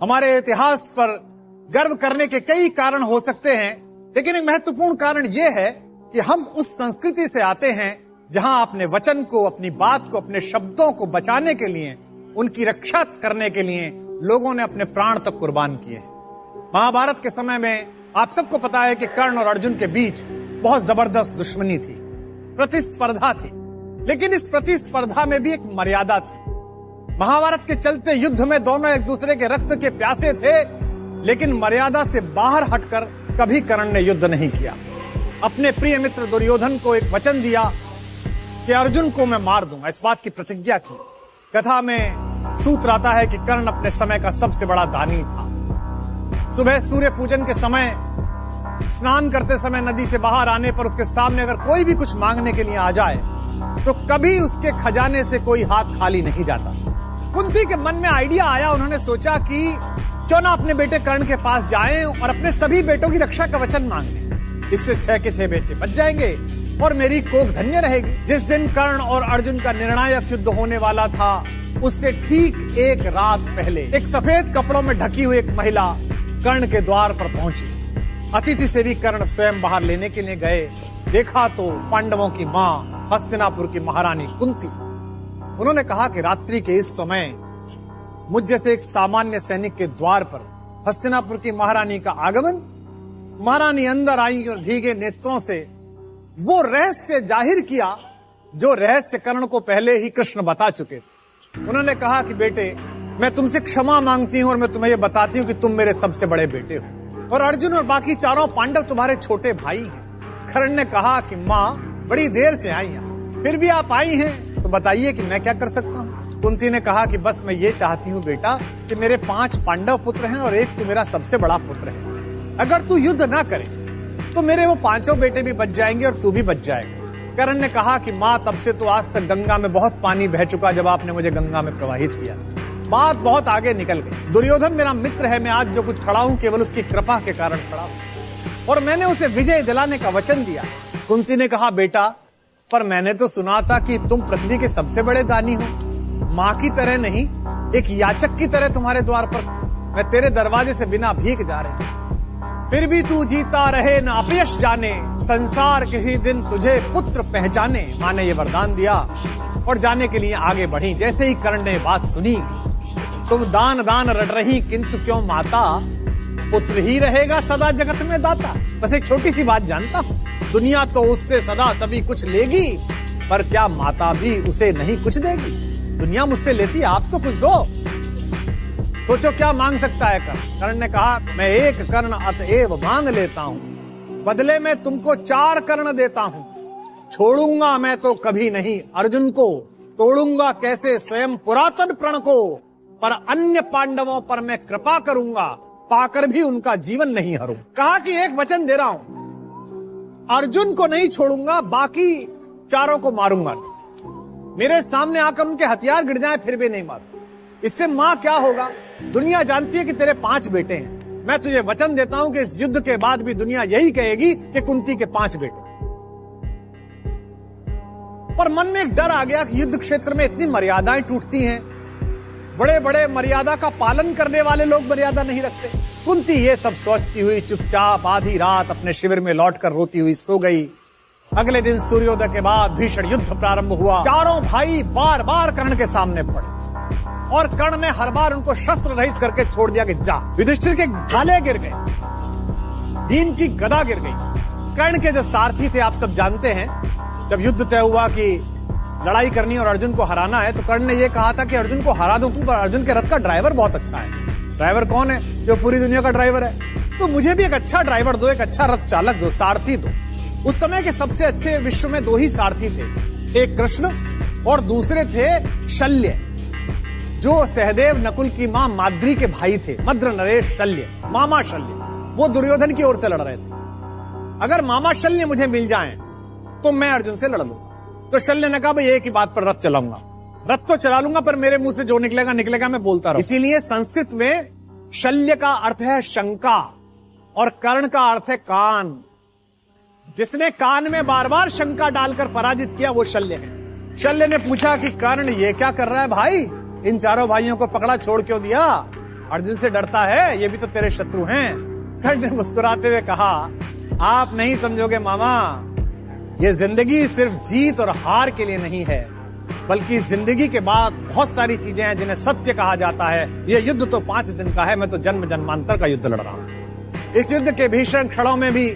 हमारे इतिहास पर गर्व करने के कई कारण हो सकते हैं, लेकिन एक महत्वपूर्ण कारण यह है कि हम उस संस्कृति से आते हैं जहां अपने वचन को, अपनी बात को, अपने शब्दों को बचाने के लिए, उनकी रक्षा करने के लिए लोगों ने अपने प्राण तक कुर्बान किए। महाभारत के समय में आप सबको पता है कि कर्ण और अर्जुन के बीच बहुत जबरदस्त दुश्मनी थी, प्रतिस्पर्धा थी, लेकिन इस प्रतिस्पर्धा में भी एक मर्यादा थी। महाभारत के चलते युद्ध में दोनों एक दूसरे के रक्त के प्यासे थे, लेकिन मर्यादा से बाहर हटकर कभी कर्ण ने युद्ध नहीं किया। अपने प्रिय मित्र दुर्योधन को एक वचन दिया कि अर्जुन को मैं मार दूंगा, इस बात की प्रतिज्ञा की। कथा में सूत्र आता है कि कर्ण अपने समय का सबसे बड़ा दानी था। सुबह सूर्य पूजन के समय स्नान करते समय नदी से बाहर आने पर उसके सामने अगर कोई भी कुछ मांगने के लिए आ जाए तो कभी उसके खजाने से कोई हाथ खाली नहीं जाता। कुंती के मन में आइडिया आया, उन्होंने सोचा कि क्यों ना अपने बेटे कर्ण के पास जाएं और अपने सभी बेटों की रक्षा का वचन मांग लें। इससे 6 के 6 बेटे बच जाएंगे और मेरी कोख धन्य रहेगी। जिस दिन कर्ण और अर्जुन का निर्णायक युद्ध होने वाला था, उससे ठीक एक रात पहले एक सफेद कपड़ों में ढकी हुई एक महिला कर्ण के द्वार पर पहुंची। अतिथि से भी कर्ण स्वयं बाहर लेने के लिए गए। देखा तो पांडवों की मां, हस्तिनापुर की महारानी कुंती। उन्होंने कहा कि रात्रि के इस समय मुझ जैसे एक सामान्य सैनिक के द्वार पर हस्तिनापुर की महारानी का आगमन। महारानी अंदर आई और भीगे नेत्रों से वो रहस्य जाहिर किया जो रहस्य कर्ण को पहले ही कृष्ण बता चुके थे। उन्होंने कहा कि बेटे, मैं तुमसे क्षमा मांगती हूं और मैं तुम्हें यह बताती हूं कि तुम मेरे सबसे बड़े बेटे हो और अर्जुन और बाकी चारों पांडव तुम्हारे छोटे भाई हैं। कर्ण ने कहा कि माँ, बड़ी देर से आई हैं, फिर भी आप आई हैं तो बताइए कि मैं क्या कर सकता हूँ। कुंती ने कहा कि बस मैं ये चाहती हूँ बेटा कि मेरे 5 पांडव पुत्र हैं और एक तू मेरा सबसे बड़ा पुत्र है। अगर तू युद्ध ना करे तो मेरे वो 5 बेटे भी बच जाएंगे और तू भी बच जाएगा। कर्ण ने कहा कि माँ, तब से तो आज तक गंगा में बहुत पानी बह चुका जब आपने मुझे गंगा में प्रवाहित किया। बात बहुत आगे निकल गई। दुर्योधन मेरा मित्र है, मैं आज जो कुछ खड़ा हूँ केवल उसकी कृपा के कारण खड़ा हूँ और मैंने उसे विजय दिलाने का वचन दिया। कुंती ने कहा बेटा, पर मैंने तो सुना था कि तुम पृथ्वी के सबसे बड़े दानी हो। माँ की तरह नहीं, एक याचक की तरह तुम्हारे द्वार पर मैं तेरे दरवाजे से बिना भीख जा रहे हैं। फिर भी तू जीता रहे न अपयश जाने, संसार किसी दिन तुझे पुत्र पहचाने। माँ ने ये वरदान दिया और जाने के लिए आगे बढ़ी। जैसे ही कर्ण ने बात सुनी, तुम दान दान रट रही किंतु क्यों माता, पुत्र ही रहेगा सदा जगत में दाता। बस एक छोटी सी बात जानता हूँ, दुनिया तो उससे सदा सभी कुछ लेगी, पर क्या माता भी उसे नहीं कुछ देगी। दुनिया मुझसे लेती, आप तो कुछ दो। सोचो क्या मांग सकता है कर्ण। कर्ण ने कहा, मैं 1 कर्ण अतएव मांग लेता हूं, बदले में तुमको 4 कर्ण देता हूं। छोड़ूंगा मैं तो कभी नहीं अर्जुन को, तोड़ूंगा कैसे स्वयं पुरातन प्रण को, पर अन्य पांडवों पर मैं कृपा करूंगा, पाकर भी उनका जीवन नहीं हरूं। कहा कि एक वचन दे रहा हूं, अर्जुन को नहीं छोड़ूंगा, बाकी चारों को मारूंगा। मेरे सामने आकर उनके हथियार गिर जाएं फिर भी नहीं मारूं। इससे मां क्या होगा? दुनिया जानती है कि तेरे 5 बेटे हैं। मैं तुझे वचन देता हूं कि इस युद्ध के बाद भी दुनिया यही कहेगी कि कुंती के 5 बेटे। पर मन में एक डर आ गया कि युद्ध क्षेत्र में इतनी मर्यादाएं टूटती हैं, बड़े बड़े मर्यादा का पालन करने वाले लोग मर्यादा नहीं रखते। कुंती ये सब सोचती हुई चुपचाप आधी रात अपने शिविर में लौटकर रोती हुई सो गई। अगले दिन सूर्योदय के बाद भीषण युद्ध प्रारंभ हुआ। चारों भाई बार बार कर्ण के सामने पड़े और कर्ण ने हर बार उनको शस्त्र रहित करके छोड़ दिया कि जा। युधिष्ठिर के भाले गिर गए, भीम की गदा गिर गई। कर्ण के जो सारथी थे आप सब जानते हैं, जब युद्ध तय हुआ कि लड़ाई करनी और अर्जुन को हराना है तो कर्ण ने यह कहा था कि अर्जुन को हरा दूं तू, पर अर्जुन के रथ का ड्राइवर बहुत अच्छा है। ड्राइवर कौन है? जो पूरी दुनिया का ड्राइवर है। तो मुझे भी एक अच्छा ड्राइवर दो, एक अच्छा रथ चालक दो, सारथी दो। उस समय के सबसे अच्छे विश्व में 2 ही सारथी थे, एक कृष्ण और दूसरे थे शल्य, जो सहदेव नकुल की मां माद्री के भाई थे। मद्र नरेश शल्य, मामा शल्य, वो दुर्योधन की ओर से लड़ रहे थे। अगर मामा शल्य मुझे मिल जाएं तो मैं अर्जुन से लड़ लूंगा। तो शल्य ने कहा, भाई एक ही बात पर रथ चलाऊंगा, रथ तो चला लूंगा पर मेरे मुंह से जो निकलेगा निकलेगा, मैं बोलता रहूं। इसीलिए संस्कृत में शल्य का अर्थ है शंका और कर्ण का अर्थ है कान। जिसने कान में बार बार शंका डालकर पराजित किया वो शल्य है। शल्य ने पूछा कि कर्ण ये क्या कर रहा है भाई, इन चारों भाइयों को पकड़ा छोड़ क्यों दिया? अर्जुन से डरता है, ये भी तो तेरे शत्रु हैं। कर्ण ने मुस्कुराते हुए कहा, आप नहीं समझोगे मामा, ये जिंदगी सिर्फ जीत और हार के लिए नहीं है, बल्कि जिंदगी के बाद बहुत सारी चीजें हैं जिन्हें सत्य कहा जाता है। ये युद्ध तो 5 दिन का है, मैं तो जन्म जन्मांतर का युद्ध लड़ रहा हूं। इस युद्ध के भीषण क्षणों में भी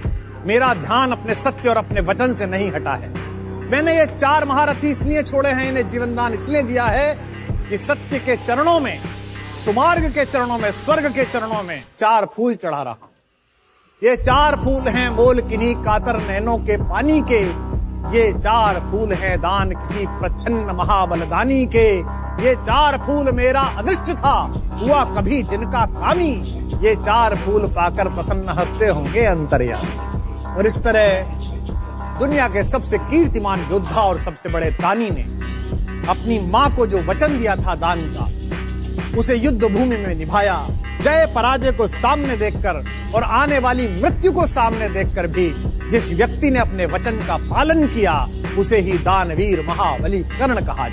मेरा ध्यान अपने सत्य और अपने वचन से नहीं हटा है। मैंने ये 4 महारथी इसलिए छोड़े हैं, इन्हें जीवनदान इसलिए दिया है कि सत्य के चरणों में, सुमार्ग के चरणों में, स्वर्ग के चरणों में 4 फूल चढ़ा रहा हूं। ये 4 फूल हैं मोल किन्हीं कातर नैनों के पानी के, ये 4 फूल हैं दान किसी प्रच्छन्न महाबलदानी के, ये 4 फूल मेरा अदृष्ट था हुआ कभी जिनका कामी, ये 4 फूल पाकर प्रसन्न हंसते होंगे अंतर्यामी। और इस तरह दुनिया के सबसे कीर्तिमान योद्धा और सबसे बड़े दानी ने अपनी मां को जो वचन दिया था दान का, उसे युद्ध भूमि में निभाया। जय पराजय को सामने देखकर और आने वाली मृत्यु को सामने देखकर भी जिस व्यक्ति ने अपने वचन का पालन किया, उसे ही दानवीर महाबली कर्ण कहा।